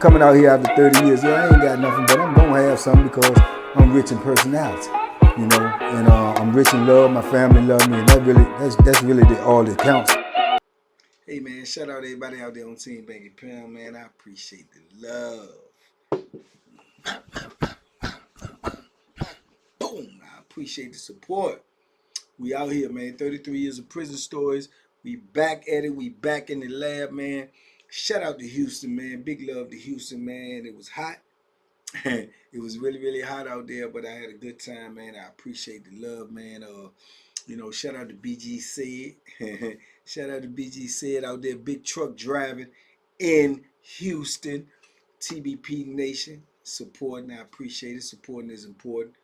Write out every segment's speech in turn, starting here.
coming out here after 30 years. Yeah, I ain't got nothing, but I'm gonna have something because I'm rich in personality, you know, and I'm rich in love. My family love me, and that's really all that counts. Hey man, shout out everybody out there on Team Banky Pound, man. I appreciate the love. Boom! I appreciate the support. We out here, man. 33 years of prison stories. We back at it. We back in the lab, man. Shout out to Houston, man. Big love to Houston, man. It was hot. It was really, really hot out there, but I had a good time, man. I appreciate the love, man. You know, shout out to BG Said. Shout out to BG Said out there, big truck driving in Houston. TBP Nation supporting. I appreciate it. Supporting is important.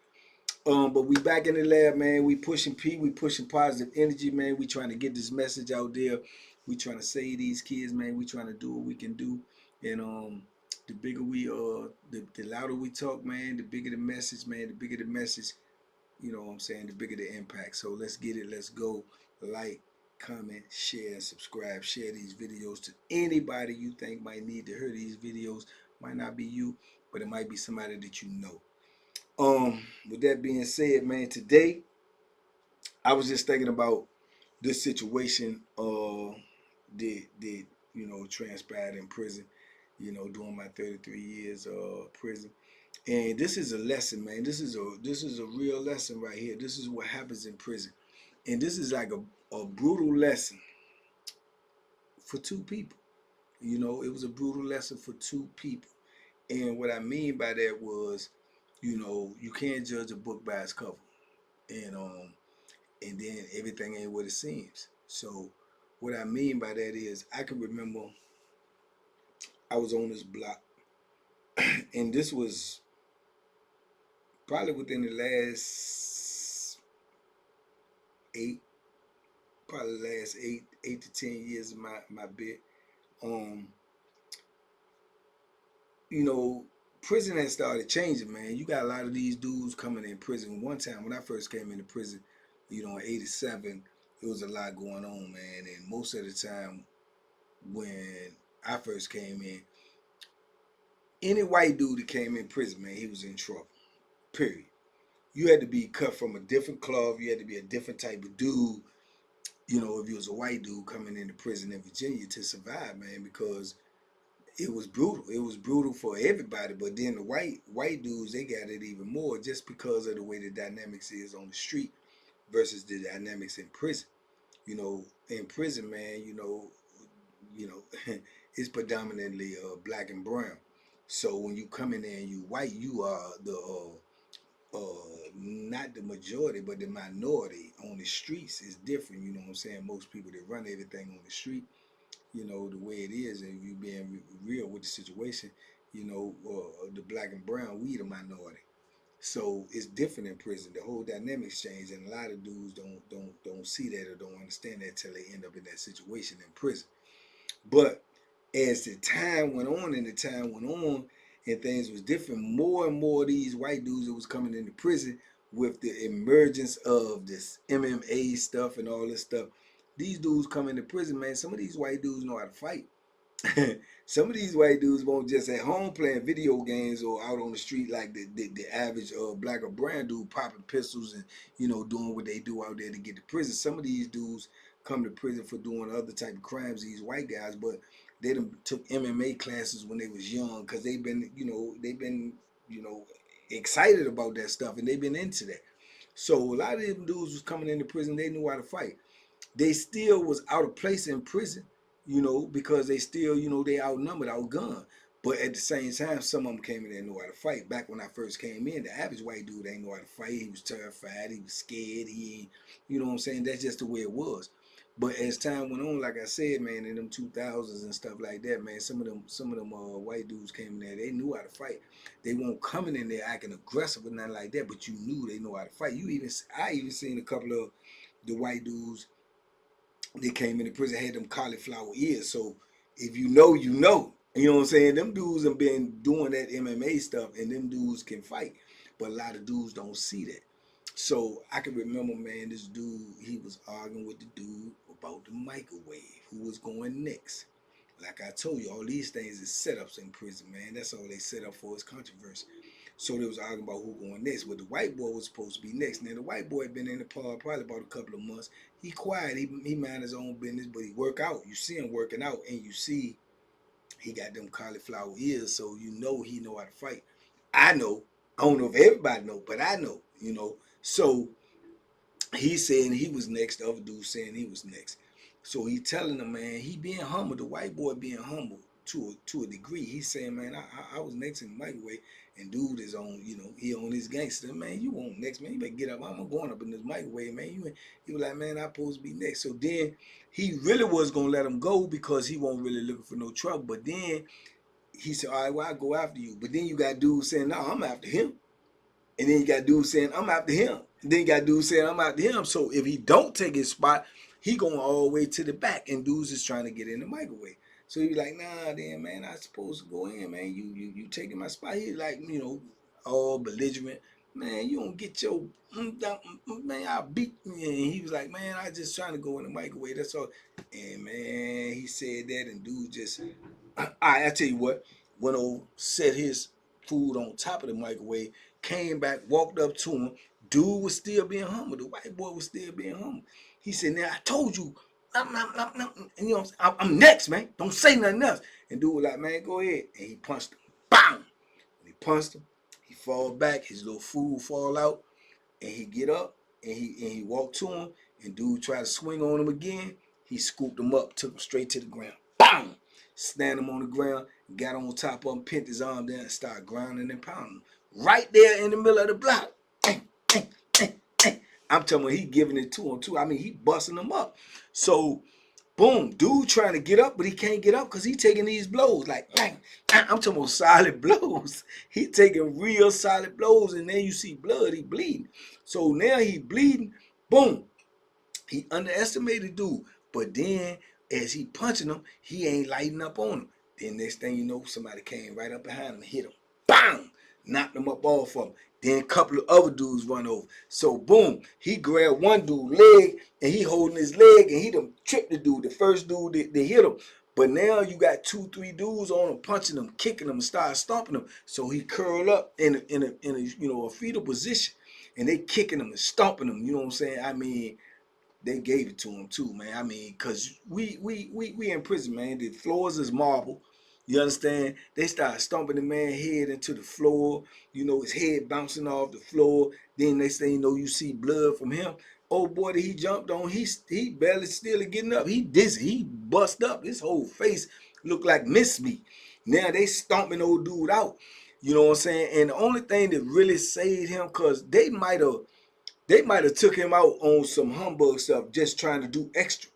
But we back in the lab, man. We pushing P. We pushing positive energy, man. We trying to get this message out there. We trying to save these kids, man. We trying to do what we can do. And the bigger we the louder we talk, man, the bigger the message, man. The bigger the message, you know what I'm saying, the bigger the impact. So let's get it. Let's go. Like, comment, share, subscribe. Share these videos to anybody you think might need to hear these videos. Might not be you, but it might be somebody that you know. With that being said, man, today I was just thinking about this situation that you know transpired in prison, you know, during my 33 years prison. And this is a lesson, man. This is a real lesson right here. This is what happens in prison. And this is like a brutal lesson for two people. You know, it was a brutal lesson for two people. And what I mean by that was, you know, you can't judge a book by its cover. And then everything ain't what it seems. So what I mean by that is I can remember I was on this block and this was probably within the last eight to 10 years of my bit. You know, prison has started changing, man. You got a lot of these dudes coming in prison. One time when I first came into prison, you know, in 87, it was a lot going on, man. And most of the time when I first came in, any white dude that came in prison, man, he was in trouble. Period. You had to be cut from a different cloth. You had to be a different type of dude, you know, if you was a white dude coming into prison in Virginia to survive, man, because it was brutal. It was brutal for everybody, but then the white dudes, they got it even more just because of the way the dynamics is on the street versus the dynamics in prison. You know, in prison, man, you know, it's predominantly black and brown. So when you come in there and you white, you are the not the majority, but the minority on the streets is different. You know what I'm saying? Most people that run everything on the street, you know, the way it is, and you being real with the situation, you know, the black and brown, we the minority. So it's different in prison. The whole dynamics change, and a lot of dudes don't see that or don't understand that till they end up in that situation in prison. But as the time went on and things was different, more and more of these white dudes that was coming into prison with the emergence of this MMA stuff and all this stuff, these dudes come into prison, man. Some of these white dudes know how to fight. Some of these white dudes won't just at home playing video games or out on the street like the average black or brown dude popping pistols and, you know, doing what they do out there to get to prison. Some of these dudes come to prison for doing other type of crimes, these white guys, but they done took MMA classes when they was young because they've been excited about that stuff and they've been into that. So a lot of them dudes was coming into prison, they knew how to fight. They still was out of place in prison, you know, because they still, you know, they outnumbered, outgunned. But at the same time, some of them came in there and knew how to fight. Back when I first came in, the average white dude ain't know how to fight. He was terrified. He was scared. He ain't, you know what I'm saying? That's just the way it was. But as time went on, like I said, man, in them 2000s and stuff like that, man, some of them white dudes came in there. They knew how to fight. They weren't coming in there acting aggressive or nothing like that, but you knew they know how to fight. I even seen a couple of the white dudes they came into prison, had them cauliflower ears. So if you know, you know. You know what I'm saying? Them dudes have been doing that MMA stuff and them dudes can fight. But a lot of dudes don't see that. So I can remember, man, this dude, he was arguing with the dude about the microwave, who was going next. Like I told you, all these things is setups in prison, man. That's all they set up for is controversy. So they was arguing about who going next. Well, the white boy was supposed to be next. Now the white boy had been in the pod probably about a couple of months. He quiet. He mind his own business, but he work out. You see him working out, and you see he got them cauliflower ears, so you know he know how to fight. I know. I don't know if everybody know, but I know. So he saying he was next. The other dude saying he was next. So he telling him, man, he being humble. The white boy being humble to a degree. He's saying, man, I was next in the microwave, and dude is on, he on his gangster. Man, you won't next, man. You better get up. I'm going up in this microwave, man. He was like, man, I'm supposed to be next. So then he really was gonna let him go because he wasn't really looking for no trouble. But then he said, all right, well, I'll go after you. But then you got dudes saying, no, I'm after him. And then you got dudes saying, I'm after him. And then you got dudes saying, I'm after him. So if he don't take his spot, he going all the way to the back. And dudes is trying to get in the microwave. So he be like, nah, then, man, I supposed to go in, man. You taking my spot. He like, all belligerent. Man, you don't get your, man, I'll beat me. And he was like, man, I just trying to go in the microwave. That's all. And, man, he said that. And dude just, I tell you what, went over, set his food on top of the microwave, came back, walked up to him. Dude was still being humble. The white boy was still being humble. He said, now I told you, I'm next, man. Don't say nothing else. And dude was like, man, go ahead. And he punched him. Bam! When he punched him, he fall back, his little food fall out, and he get up and he walked to him, and dude tried to swing on him again. He scooped him up, took him straight to the ground. Bam! Stand him on the ground, got on top of him, pinned his arm down, and started grounding and pounding him. Right there in the middle of the block. I'm telling you, he giving it to him too. I mean, he busting him up. So, boom, dude trying to get up, but he can't get up because he taking these blows. Like, I'm talking about solid blows. He taking real solid blows, and then you see blood, he bleeding. So now he bleeding, boom. He underestimated dude. But then as he punching him, he ain't lighting up on him. Then next thing you know, somebody came right up behind him and hit him. Bang! Knocked him up off of him. Then a couple of other dudes run over. So boom, he grabbed one dude's leg and he holding his leg and he done tripped the dude. The first dude that hit him. But now you got 2-3 dudes on him, punching him, kicking him, and start stomping him. So he curled up in a fetal position, and they kicking him and stomping him. You know what I'm saying? I mean, they gave it to him too, man. I mean, cause we in prison, man. The floors is marble. You understand? They started stomping the man's head into the floor. His head bouncing off the floor. Then next thing you know, you see blood from him. Old boy that he jumped on, he barely still getting up. He dizzy. He bust up. His whole face looked like miss me. Now they stomping old dude out. You know what I'm saying? And the only thing that really saved him, cause they might have took him out on some humbug stuff, just trying to do extra.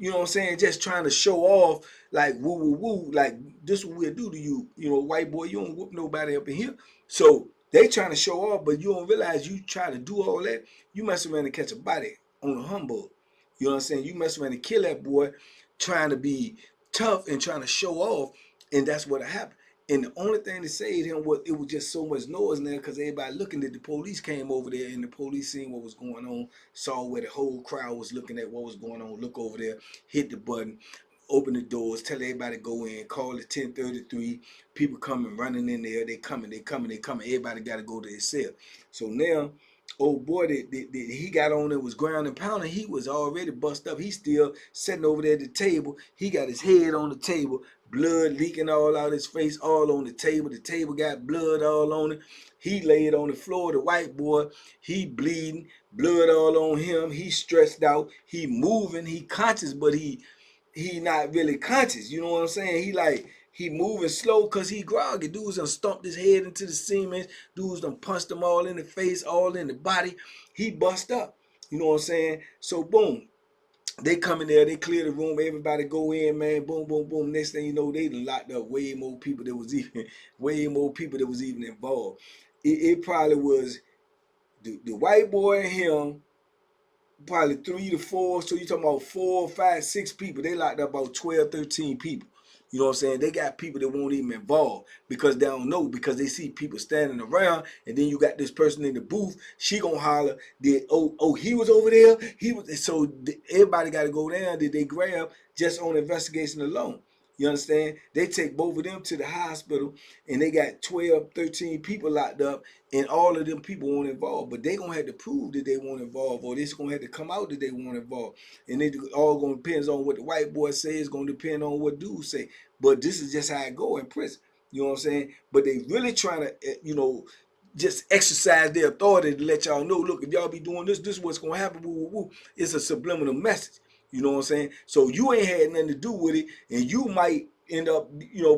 You know what I'm saying? Just trying to show off, like woo woo woo, like this what we'll do to you. White boy, you don't whoop nobody up in here. So they trying to show off, but you don't realize you try to do all that, you mess around and catch a body on a humbug. You know what I'm saying? You mess around and kill that boy, trying to be tough and trying to show off, and that's what happened. And the only thing that saved him was it was just so much noise in there because everybody looking at the police came over there and the police seen what was going on, saw where the whole crowd was looking at what was going on, look over there, hit the button, open the doors, tell everybody to go in, call it 10:33, people coming, running in there, they coming, everybody got to go to his cell. So now, old boy that he got on that was ground and pounding, he was already bust up. He still sitting over there at the table. He got his head on the table, blood leaking all out his face, all on the table. The table got blood all on it. He laid on the floor, the white boy, he bleeding, blood all on him. He stressed out, he moving, he conscious, but he not really conscious. You know what I'm saying? He moving slow because he groggy. Dudes done stumped his head into the cement. Dudes done punched him all in the face, all in the body. He bust up. You know what I'm saying? So boom, they come in there, they clear the room, everybody go in, man, boom, boom, boom. Next thing you know, they done locked up way more people that was even involved. It probably was the white boy and him, probably 3 to 4. So you talking about 4, 5, 6 people. They locked up about 12, 13 people. You know what I'm saying? They got people that won't even involve because they don't know, because they see people standing around, and then you got this person in the booth. She gonna holler that he was over there. He was. So everybody got to go down that they grab just on investigation alone. You understand? They take both of them to the hospital and they got 12, 13 people locked up and all of them people weren't involved. But they gonna have to prove that they weren't involved, or this gonna have to come out that they weren't involved. And it all gonna depends on what the white boy say, it's gonna depend on what dudes say. But this is just how it go in prison. You know what I'm saying? But they really trying to, just exercise their authority to let y'all know, look, if y'all be doing this, this is what's gonna happen. Woo, woo, woo. It's a subliminal message. You know what I'm saying? So you ain't had nothing to do with it, and you might end up,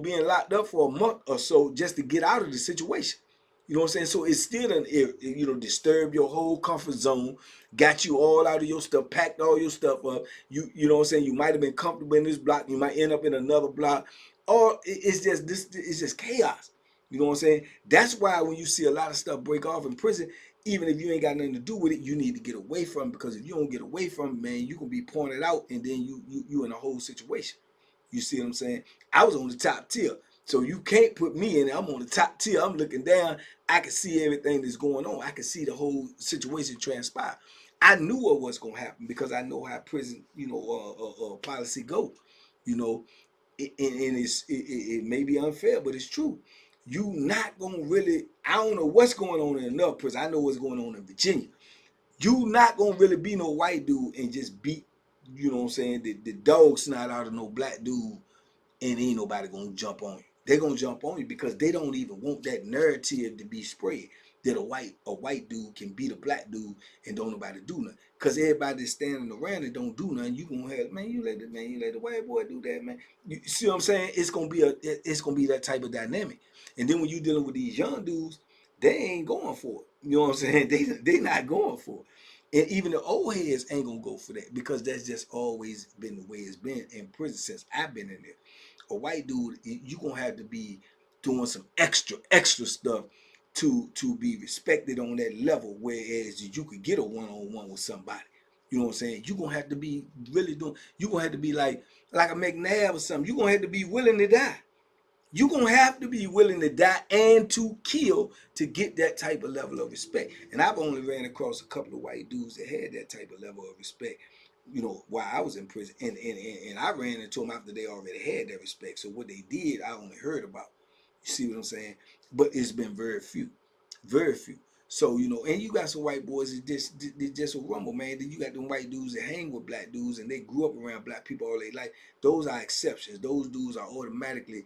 being locked up for a month or so just to get out of the situation. You know what I'm saying? So it's still disturb your whole comfort zone, got you all out of your stuff, packed all your stuff up. You know what I'm saying? You might have been comfortable in this block, you might end up in another block, or it's just this. It's just chaos. You know what I'm saying? That's why when you see a lot of stuff break off in prison, even if you ain't got nothing to do with it, you need to get away from it, because if you don't get away from it, man, you can be pointed out and then you in a whole situation. You see what I'm saying? I was on the top tier. So you can't put me in it. I'm on the top tier. I'm looking down. I can see everything that's going on. I can see the whole situation transpire. I knew what was going to happen because I know how prison, policy go. You know, and it may be unfair, but it's true. You not gonna really. I don't know what's going on in another prison. I know what's going on in Virginia. You not gonna really be no white dude and just beat, you know what I'm saying, the dog snot out of no black dude, and ain't nobody gonna jump on you. They're gonna jump on you because they don't even want that narrative to be spread that a white dude can beat a black dude and don't nobody do nothing. Cause everybody that's standing around and don't do nothing, you gonna have, man, you let the white boy do that, man. You see what I'm saying? It's gonna be that type of dynamic. And then when you dealing with these young dudes, they ain't going for it. You know what I'm saying? They not going for it. And even the old heads ain't gonna go for that because that's just always been the way it's been in prison since I've been in there. A white dude, you gonna have to be doing some extra stuff to be respected on that level. Whereas you could get a one-on-one with somebody. You know what I'm saying? You gonna have to be really doing. You gonna have to be like a McNabb or something. You gonna have to be willing to die. You're going to have to be willing to die and to kill to get that type of level of respect. And I've only ran across a couple of white dudes that had that type of level of respect, while I was in prison. And I ran into them after they already had that respect. So what they did, I only heard about. You see what I'm saying? But it's been very few. Very few. So, and you got some white boys that just a rumble, man. Then you got them white dudes that hang with black dudes and they grew up around black people all their life. Those are exceptions. Those dudes are automatically,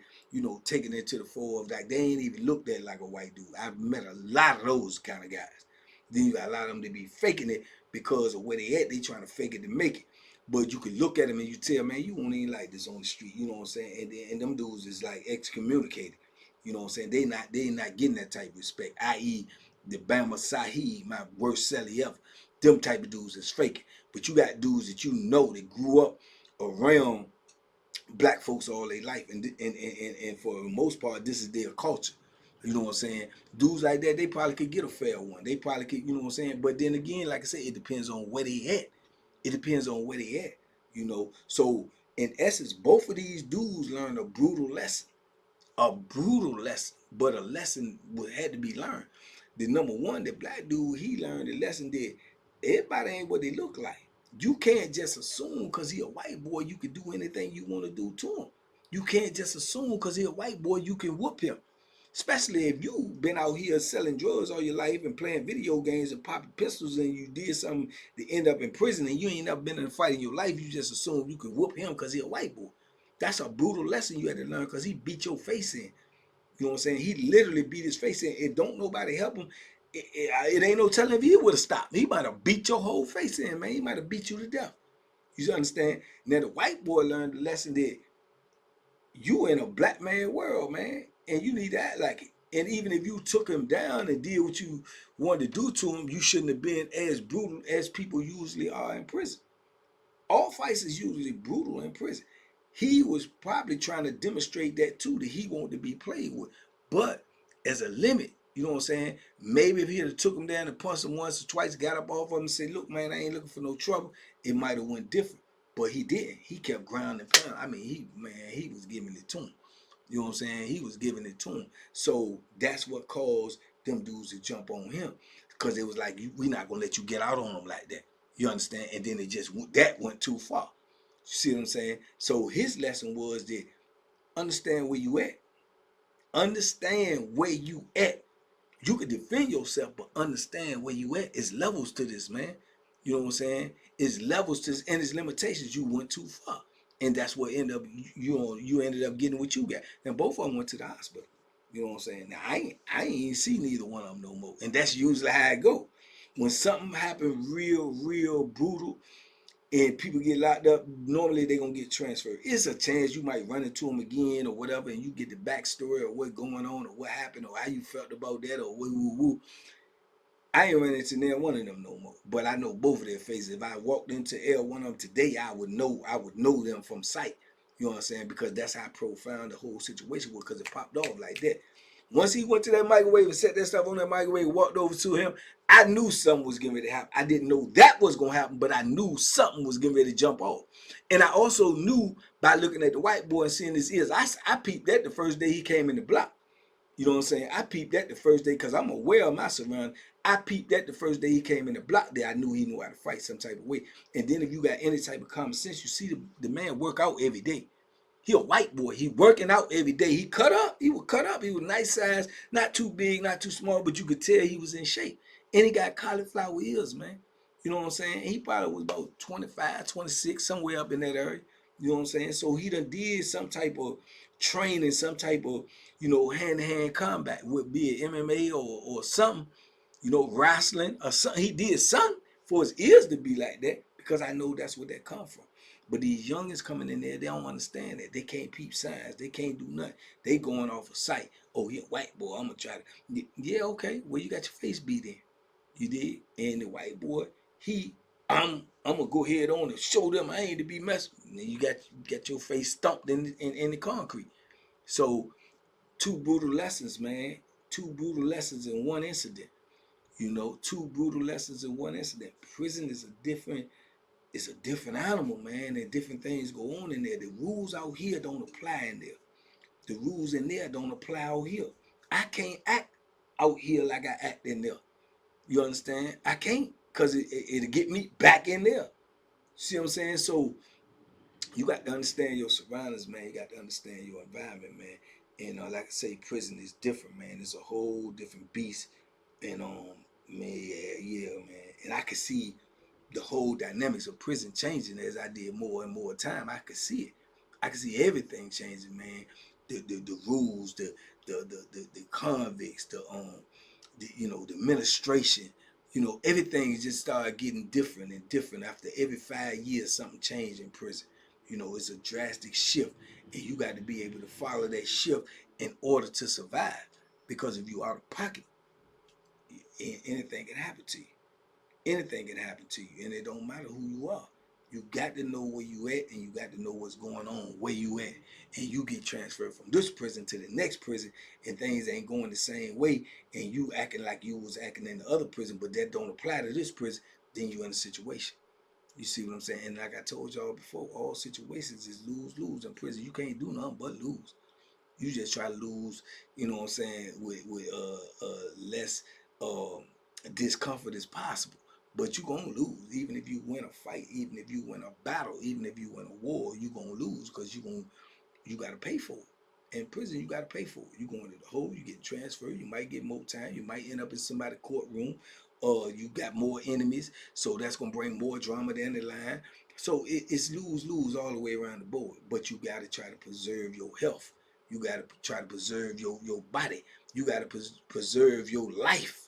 taken into the fold of like they ain't even looked at like a white dude. I've met a lot of those kind of guys. Then you got a lot of them that be faking it because of where they at. They trying to fake it to make it. But you can look at them and you tell, man, you won't even like this on the street. You know what I'm saying? And them dudes is like excommunicated. You know what I'm saying? They not getting that type of respect. I.e. the Bama Sahib, my worst celly ever. Them type of dudes is faking. But you got dudes that grew up around black folks all their life, and for the most part, this is their culture. You know what I'm saying? Dudes like that, they probably could get a fair one. They probably could, you know what I'm saying? But then again, like I said, it depends on where they at. It depends on where they at. So in essence, both of these dudes learned a brutal lesson, but a lesson had to be learned. The number one, the black dude, he learned the lesson that everybody ain't what they look like. You can't just assume because he a white boy you can do anything you want to do to him. You can't just assume because he a white boy you can whoop him. Especially if you been out here selling drugs all your life and playing video games and popping pistols and you did something to end up in prison and you ain't never been in a fight in your life, you just assume you can whoop him because he a white boy. That's a brutal lesson you had to learn because he beat your face in. You know what I'm saying? He literally beat his face in. And don't nobody help him. It ain't no telling if he would have stopped. He might have beat your whole face in, man. He might have beat you to death. You understand? Now the white boy learned the lesson that you in a black man world, man, and you need to act like it. And even if you took him down and did what you wanted to do to him, you shouldn't have been as brutal as people usually are in prison. All fights is usually brutal in prison. He was probably trying to demonstrate that too, that he wanted to be played with. But as a limit, you know what I'm saying? Maybe if he had took him down and punched him once or twice, got up off of him and said, look, man, I ain't looking for no trouble, it might have went different. But he didn't. He kept ground and pound. I mean, he was giving it to him. You know what I'm saying? He was giving it to him. So that's what caused them dudes to jump on him. Because it was like, we not going to let you get out on him like that. You understand? And then it just went too far. You see what I'm saying? So his lesson was that Understand where you at. Understand where you at. You can defend yourself, but understand where you at. It's levels to this, man. You know what I'm saying? It's levels to this, and it's limitations. You went too far, and that's what ended up. You ended up getting what you got. And both of them went to the hospital. You know what I'm saying? Now I ain't see neither one of them no more, and that's usually how it go. When something happen real brutal, and people get locked up, normally they're gonna get transferred. It's a chance you might run into them again or whatever, and you get the backstory of what's going on or what happened or how you felt about that or woo woo woo. I ain't running into neither one of them no more. But I know both of their faces. If I walked into one of them today, I would know them from sight. You know what I'm saying? Because that's how profound the whole situation was, because it popped off like that. Once he went to that microwave and set that stuff on that microwave, walked over to him, I knew something was getting ready to happen. I didn't know that was going to happen, but I knew something was getting ready to jump off. And I also knew by looking at the white boy and seeing his ears, I peeped that the first day he came in the block. You know what I'm saying? I peeped that the first day because I'm aware of my surroundings. I peeped that the first day he came in the block there. I knew he knew how to fight some type of way. And then if you got any type of common sense, you see the man work out every day. He a white boy. He working out every day. He cut up. He was cut up. He was nice size, not too big, not too small, but you could tell he was in shape. And he got cauliflower ears, man. You know what I'm saying? He probably was about 25, 26, somewhere up in that area. You know what I'm saying? So he done did some type of training, some type of, hand-to-hand combat, would be it MMA or something, wrestling or something. He did something for his ears to be like that, because I know that's where that come from. But these youngins coming in there, they don't understand that. They can't peep signs. They can't do nothing. They going off of sight. Oh, he a white boy. I'm gonna try to. Yeah, okay. Well, you got your face beat in. You did. And the white boy, I'm gonna go ahead on and show them I ain't to be messed with. And you got your face stumped in the concrete. So two brutal lessons, man. Two brutal lessons in one incident. Two brutal lessons in one incident. Prison is a different animal, man, and different things go on in there. The rules out here don't apply in there. The rules in there don't apply out here. I can't act out here like I act in there. You understand? I can't, because it'll get me back in there. See what I'm saying? So you got to understand your surroundings, man. You got to understand your environment, man. And like I say, prison is different, man. It's a whole different beast. And man, yeah, man. And I could see the whole dynamics of prison changing as I did more and more time. I could see it. I could see everything changing, man. The rules, the convicts, the administration, everything just started getting different and different. After every 5 years, something changed in prison. It's a drastic shift, and you got to be able to follow that shift in order to survive. Because if you out of pocket, anything can happen to you. Anything can happen to you, and it don't matter who you are. You got to know where you at, and you got to know what's going on, where you at, and you get transferred from this prison to the next prison, and things ain't going the same way, and you acting like you was acting in the other prison, but that don't apply to this prison. Then you in a situation. You see what I'm saying? And like I told y'all before, all situations is lose in prison. You can't do nothing but lose. You just try to lose, what I'm saying, with less uh, discomfort as possible. But you gonna lose, even if you win a fight, even if you win a battle, even if you win a war, you gonna lose, because you gotta pay for it. In prison, you gotta pay for it. You going to the hole, you get transferred, you might get more time, you might end up in somebody's courtroom, or you got more enemies, so that's gonna bring more drama down the line. So it's lose all the way around the board. But you gotta try to preserve your health. You gotta try to preserve your body. You gotta preserve your life.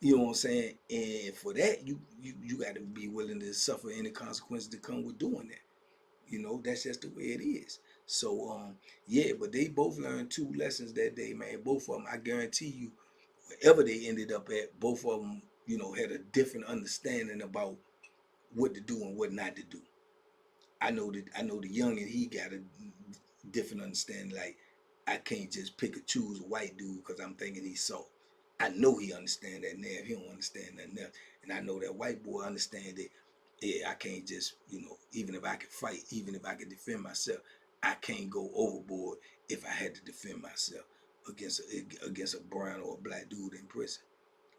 You know what I'm saying? And for that, you got to be willing to suffer any consequences that come with doing that. That's just the way it is. So yeah, but they both learned two lessons that day, man. Both of them, I guarantee you, wherever they ended up at, both of them, had a different understanding about what to do and what not to do. I know the young, and he got a different understanding. Like, I can't just pick or choose a white dude because I'm thinking he's soft. I know he understand that now. If he don't understand that now, and I know that white boy understand it. Yeah, I can't just, even if I can fight, even if I can defend myself, I can't go overboard if I had to defend myself against a brown or a black dude in prison,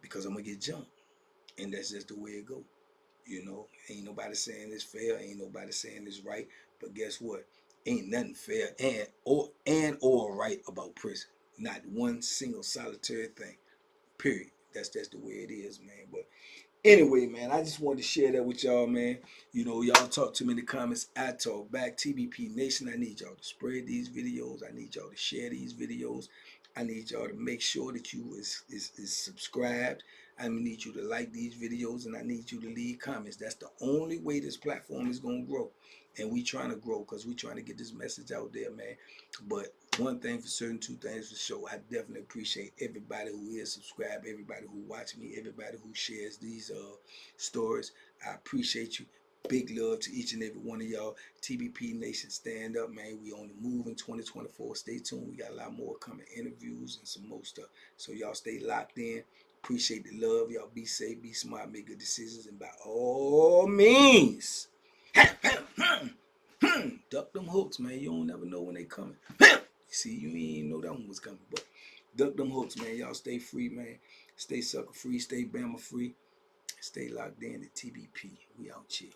because I'm gonna get jumped, and that's just the way it goes. Ain't nobody saying it's fair, ain't nobody saying it's right, but guess what? Ain't nothing fair or right about prison. Not one single solitary thing. Period. That's the way it is, man. But anyway, man, I just wanted to share that with y'all, man. You know, y'all talk to me in the comments. I talk back. TBP Nation, I need y'all to spread these videos. I need y'all to share these videos. I need y'all to make sure that you is subscribed. I need you to like these videos, and I need you to leave comments. That's the only way this platform is going to grow. And we trying to grow because we trying to get this message out there, man. But one thing for certain, two things for sure. I definitely appreciate everybody who is subscribed, everybody who watch me, everybody who shares these stories. I appreciate you. Big love to each and every one of y'all. TBP Nation, stand up, man. We on the move in 2024. Stay tuned. We got a lot more coming, interviews and some more stuff. So y'all stay locked in. Appreciate the love. Y'all be safe, be smart, make good decisions, and by all means, duck them hooks, man. You don't never know when they coming. See, you ain't even know that one was coming, but duck them hooks, man. Y'all stay free, man. Stay sucker free, stay Bama free. Stay locked in at TBP. We out here.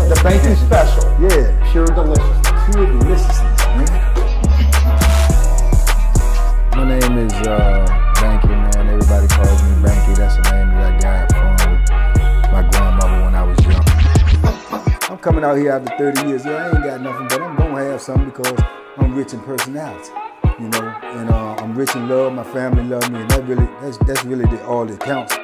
The banky special. Yeah. Pure deliciousness. Pure deliciousness, man. My name is Banky, man. Everybody calls me Banky. That's the name that I got from my grandmother when I was young. I'm coming out here after 30 years. Yeah, I ain't got nothing, but I'm gonna have something because I'm rich in personality, you know, and I'm rich in love. My family love me, and that's really all that counts.